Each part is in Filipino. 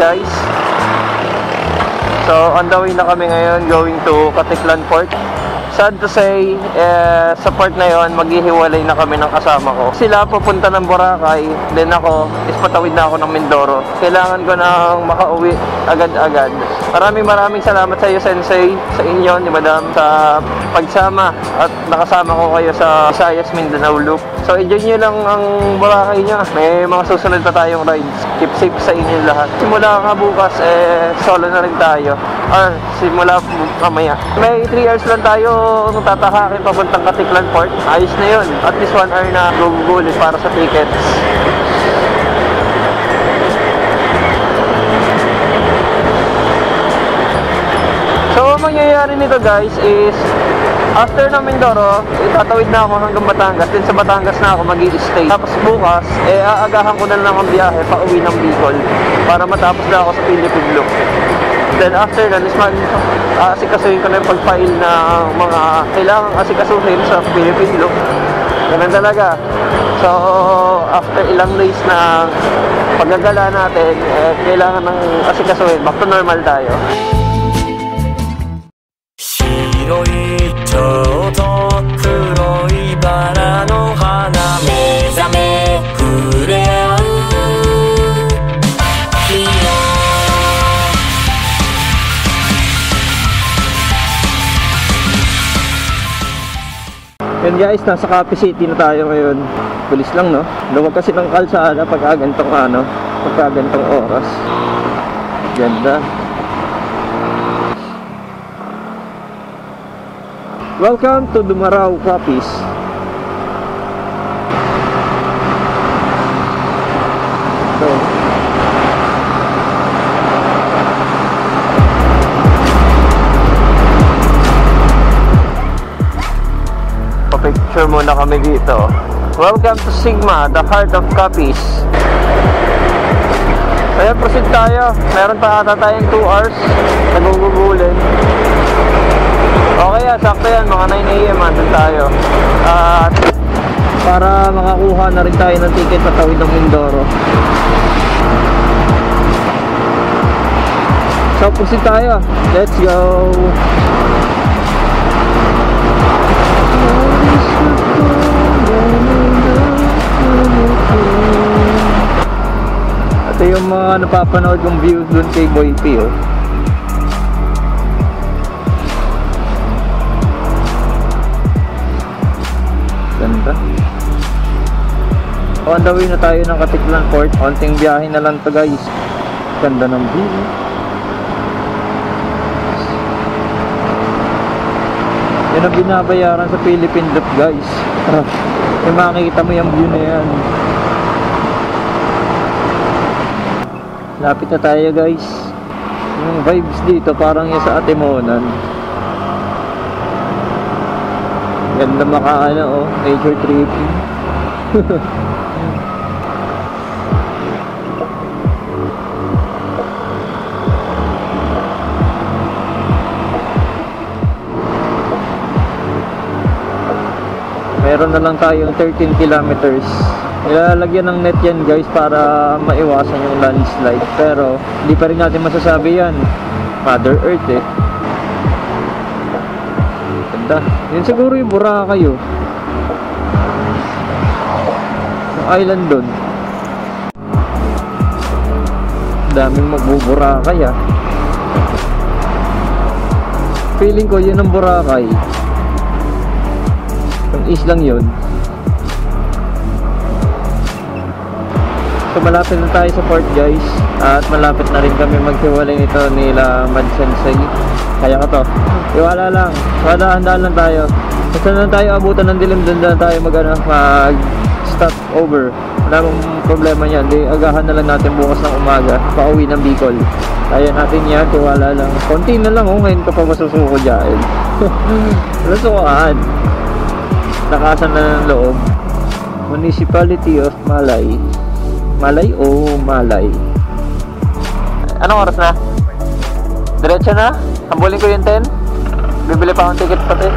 guys. So on the way na kami ngayon going to Katiklan Port. Sad to say, sa port na yon maghihiwalay na kami ng kasama ko. Sila pupunta ng Boracay, then ako is patawid na ako ng Mindoro. Kailangan ko nang makauwi agad-agad. Maraming salamat sa iyo, Sensei, sa inyo ni Madam, sa pagsama at nakasama ko kayo sa Visayas Mindanao Loop. So enjoy nyo lang ang Boracay nyo. May mga susunod pa tayong rides. Keep safe sa inyo lahat. Simula nga bukas, solo na rin tayo. Or simula mamaya. May 3 hours lang tayo tatakakin papuntang Katiklan Port. Ayos na yun. At least 1 hour na gugulit para sa tickets. So ang mangyayari nito guys is after ng Mindoro, itatawid na ako hanggang Batangas. Then sa Batangas na ako mag-i-stay. Tapos bukas, aagahan ko na lang ang biyahe pa uwi ng Bicol para matapos na ako sa Philippine Loop. Then after that, asikasuhin ko na yung pag-file na mga kailangan asikasuhin sa Philippine Loop. Ganun talaga. So after ilang days na paggagala natin, kailangan ng asikasuhin. Back to normal tayo. Yan guys, nasa Cape City na tayo ngayon. Bilis lang, no? Luwag kasi ng kalsada pagkagantong oras. Ganda. Welcome to Dumaraw, Capiz. So, picture muna kami dito. Welcome to Sigma, the heart of Capiz. Kaya proceed tayo. Meron pa ata tayong 2 hours nagugugulin. Okay, sakto yan, mga 9 AM andun tayo. At para makakuha na rin tayo ng ticket patawid ng Mindoro. So proceed tayo. Let's go. Ito yung mga napapanood kong views dun kay Boy P, oh. Ganda. On the way na tayo ng Katiklan Port. Konting biyahe na lang to guys. Ganda ng view. Yan ang binabayaran sa Philippine Loop guys. Yung makikita mo yung view na yan. Lapit na tayo guys. Yung vibes dito parang yung sa Atimonan. Ganda makaano, oh, nature tripping. Meron na lang tayong 13 kilometers. Ilalagyan ng net yan guys para maiwasan yung landslide. Pero hindi pa rin natin masasabi yan. Mother Earth eh. Ganda. Yun siguro yung Boracay oh. Yung island dun. Daming magbuburakay ah. Feeling ko yun ang Boracay. Yung islang yun. So malapit na tayo sa port guys. At malapit na rin kami maghiwalay nito nila Mad Sensei. Kaya ka to. Iwala lang. Dahan-dahan lang tayo. Basta na tayo abutan ng dilim, doon na tayo mag stop over. Wala mong problema yan. Di agahan na lang natin bukas ng umaga. Pauwi ng Bicol. Kaya natin yan. Tiwala lang. Konti na lang oh. Ngayon ka pa masusuko dyan. Nasukaan. Nakasan na ng loob. Municipality of Malay. Malay o Malay? Anong oras na? Diretso na? Hambulin ko yung 10? Bibili pa akong ticket pati.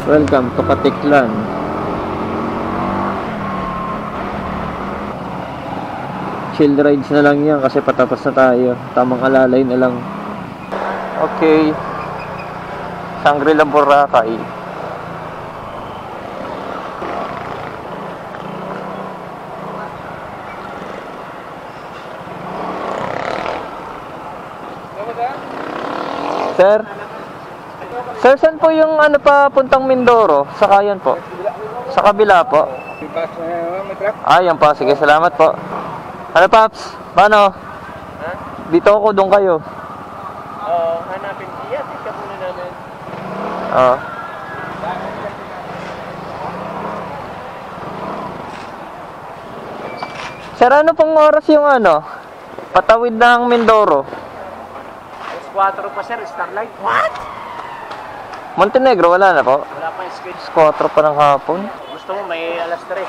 Welcome to Katiklan. chill rides na lang yan kasi patapos na tayo. Tamang alalay na lang. Okay. Shangri-La Boracay. Sir? Sir, saan po yung ano pa puntang Mindoro? Sakayan po. Sa kabila po. Yan po. Sige, salamat po. Ano, Paps? Paano? Dito ako, doon kayo. Hanapin siya. Tika muna namin. Sir, ano pong oras yung ano? Patawid ng Mindoro? 4 pa sir, Starlight. What? Montenegro, wala na po? Wala pa yung schedule. 4 pa ng hapon. Gusto mo may alas 3.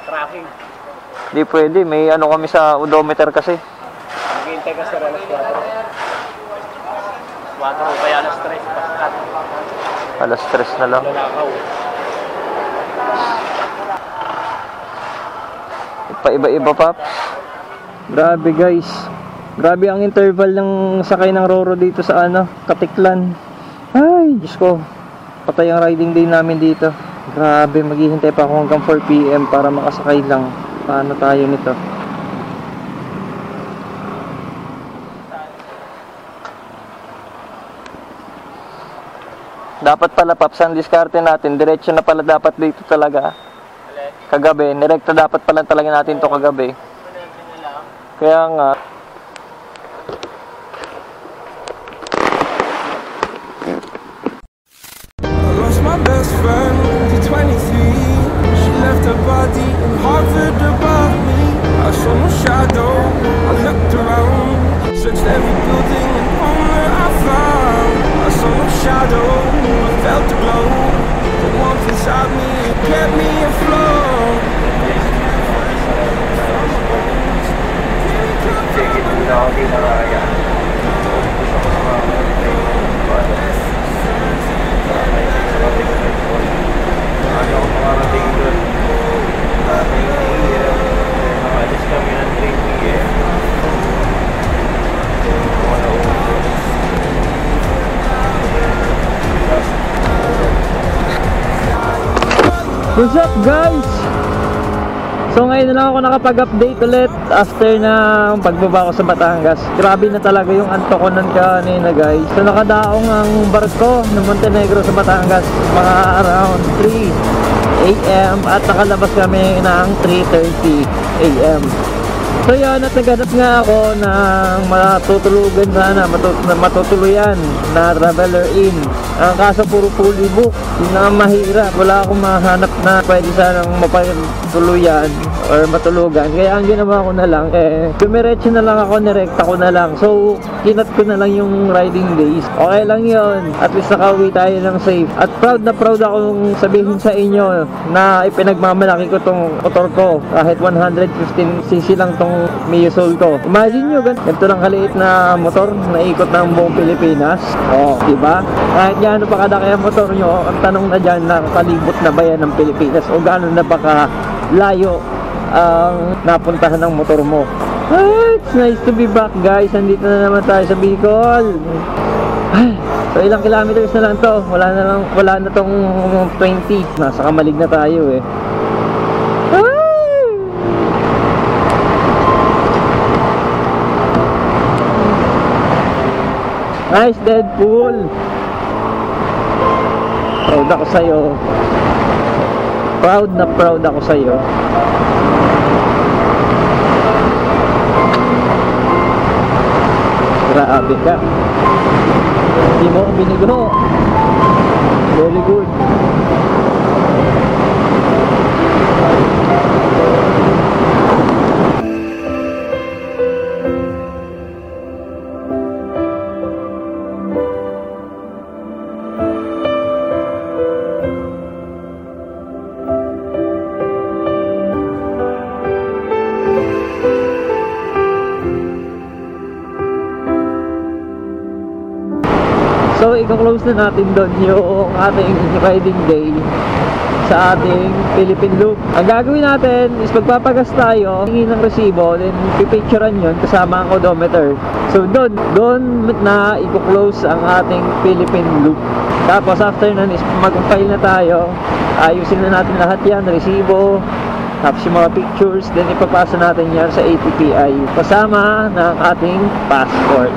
Tracking. Di pwede, may ano kami sa odometer kasi. Maghihintay ka sir alas 4. 4 o kaya alas 3. Paskat. Alas 3 na lang. Lalakaw. Paiba-iba, Paps. Grabe, guys. Grabe ang interval ng sakay ng Roro dito sa ano, Katiklan. Ay, Diyos ko. Patay ang riding day namin dito. Grabe, maghihintay pa ako hanggang 4 PM para makasakay lang. Paano tayo nito? Dapat pala, Paps, ang diskarte natin. Diretso na pala dapat dito talaga. Kagabi. Nirekta dapat pala talaga natin to kagabi. Kaya nga. My best friend to 23. She left her body in Harvard above me. I saw no shadow. I looked around, searched every building and home that I found. I saw no shadow. I felt the glow. The warmth inside me, it kept me afloat. Ano ako makarating doon? 9 AM. Nakalis kami ng 3 PM. What's up, guys? So ngayon na lang ako nakapag-update ulit after ng pagbaba ko sa Batangas. Grabe na talaga yung antok ko nun kanina, guys. So nakadaong ang barko ng Montenegro sa Batangas mga around 3 AM at nakalabas kami ng 3:30 AM. So yan, at naghanap nga ako ng matutulugan sana, matutuluyan na Traveler Inn. Ang kaso puro fully book, yun na mahirap. Wala akong mahanap na pwede sanang mapatuluyan or matulugan. Kaya ang ginawa ko na lang, dumiretso na lang ako, nirekta ko na lang. So, kinat ko na lang yung riding days. Okay lang yun. At least nakauwi tayo ng safe. At proud na proud akong sabihin sa inyo na ipinagmamalaki ko tong motor ko. Kahit 115cc lang tong Mio Soul ko. Imagine nyo, ganito lang kaliit na motor na ikot ng buong Pilipinas. Diba? Kahit gaano pa kadaki ang motor nyo, ang tanong na dyan, nakakalibot na ba yan ng Pilipinas o gaano na ba layo ang napuntahan ng motor mo. It's nice to be back, guys. Nandito na naman tayo sa Bicol. So ilang kilometers na lang to. Wala na tong 20. Nasa Kamalig na tayo eh. Nice, Deadpool. Proud ako sa'yo. Proud na proud ako sa'yo. Grabe ka. Hindi mo ako binigo. Very good. So, i-close na natin doon yung ating riding day. sa ating Philippine Loop. Ang gagawin natin is magpapagas tayo, hingi ng resibo, then pipicturean yun kasama ang odometer. So doon na i-close ang ating Philippine Loop. Tapos after nun is mag-file na tayo, ayusin na natin lahat yan, resibo, tapos yung mga pictures, then ipapasa natin yan sa ATPI kasama ng ating passport.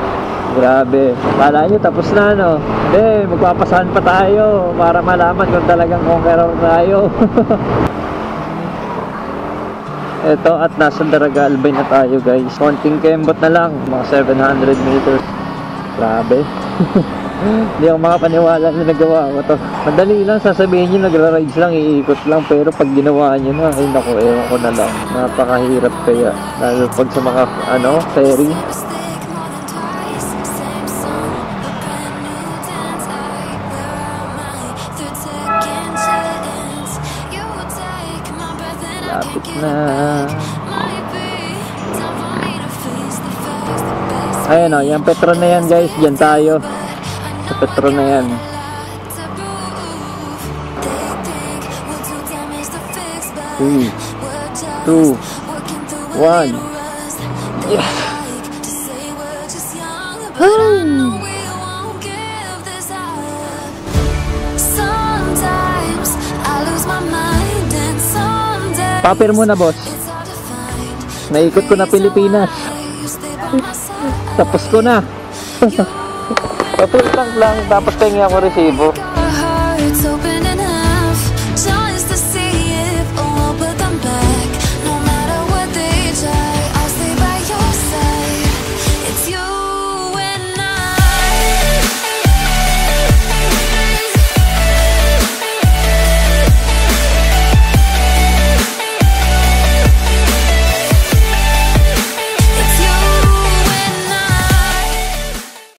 Grabe, kala nyo tapos na, no? Hindi, magpapasahan pa tayo para malaman kung talagang conqueror tayo. Ito, at nasa Daraga Albay na tayo, guys. Konting kembot na lang, mga 700 meters. Grabe. Hindi ako makapaniwala na nagawa ko to. Madali lang, sasabihin nyo nagra-rides lang, iikot lang. Pero pag ginawa nyo na, ay naku, ewan ko na lang. Napakahirap kaya. Lalo pag sa mga, ferry. Lapit na. Ayan o, yung Petron na yan, guys. Diyan tayo. Sa Petron na yan. 3, 2, 1. Yes! Paper muna, boss. Naikot ko na Pilipinas. Tapos ko na. Papil tank lang, tapos tingin ako resibo.